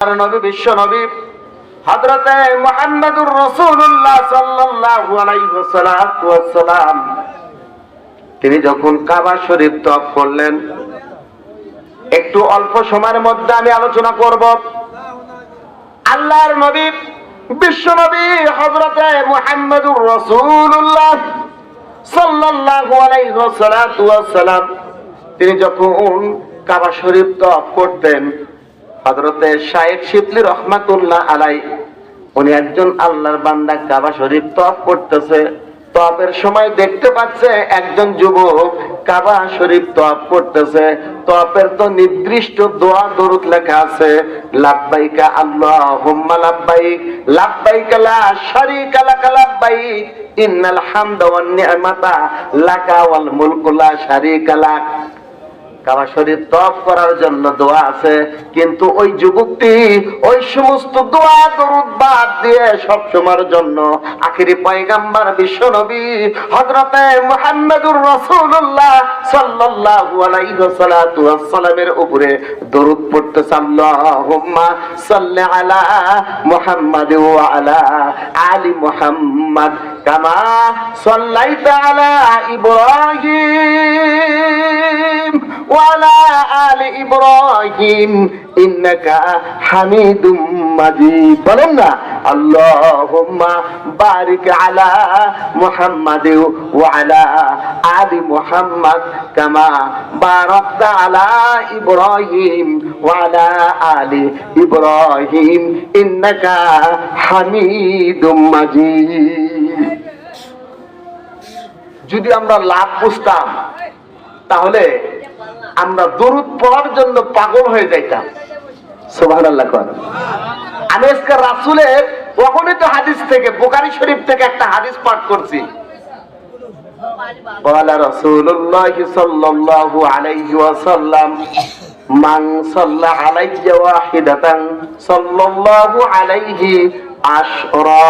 নবী বিশ্ব নবী হযরতে মুহাম্মদুর রাসূলুল্লাহ সাল্লাল্লাহু আলাইহি ওয়াসাল্লাম তিনি যখন কাবা শরীফ তওয়াফ করলেন, একটু অল্প সময়ের মধ্যে আমি আলোচনা করব আল্লাহর নবী বিশ্ব নবী হযরতে মুহাম্মদুর রাসূলুল্লাহ সাল্লাল্লাহু আলাইহি ওয়াসাল্লাম তিনি যখন কাবা শরীফ তওয়াফ করতেন, হযরতে শাইখ শিবলি রহমাতুল্লাহ আলাইহি উনি একজন আল্লাহর বান্দা কাবা শরীফ তওয়াফ করতেছে। তওয়াফের সময় দেখতে পাচ্ছে একজন যুবক কাবা শরীফ তওয়াফ করতেছে। তওয়াফের তো নির্দিষ্ট দোয়া দরুদ লেখা আছে, লাব্বাইকা আল্লাহুম্মা লাব্বাইক লাব্বাইক লা শারীকা লাক লাব্বাইক ইন্নাল হামদা ওয়ান নি'মাতা লাকা ওয়াল মুলকু লা শারীকা লাক। কাবা শরীফ তওয়াফ করার জন্য দোয়া আছে, কিন্তু ওই যুবকটি ওই সমস্ত দোয়া দরুদ বাদ দিয়ে সব সময়ের জন্য আখিরি পয়গম্বর বিশ্ব নবী হযরতে মুহাম্মদুর রাসূলুল্লাহ সাল্লাল্লাহু আলাইহি ওয়াসাল্লামের উপরে দরুদ পড়তেছে। আল্লাহুম্মা সাল্লি আলা মুহাম্মাদ ওয়া আলা আলি মুহাম্মাদ কামা সাল্লাইতা আলা ইব্রাহিম ওয়ালা আলি ইব্রাহিম ইন্নাকা হামিদুম মাজিদ। বলেন না, আল্লাহুম্মা বারিক আলা মুহাম্মাদ ওয়া আলা আলি মুহাম্মাদ কামা বারাকতা আলা ইব্রাহিম ওয়া আলা আলি ইব্রাহিম ইন্নাকা হামিদুম মাজিদ। যদি আমরা লাভ বুঝতাম তাহলে আমরা দরুদ পড়ার জন্য পাগল হয়ে যাইতাম। সুবহানাল্লাহ। আমি আজকে রাসূলের অগণিত হাদিস থেকে, বুখারী শরীফ থেকে একটা হাদিস পাঠ করছি। ক্বালা রাসূলুল্লাহ সাল্লাল্লাহু আলাইহি ওয়াসাল্লাম মান সাল্লা আলাইয়া ওয়াহিদাতান সাল্লাল্লাহু আলাইহি আশরা।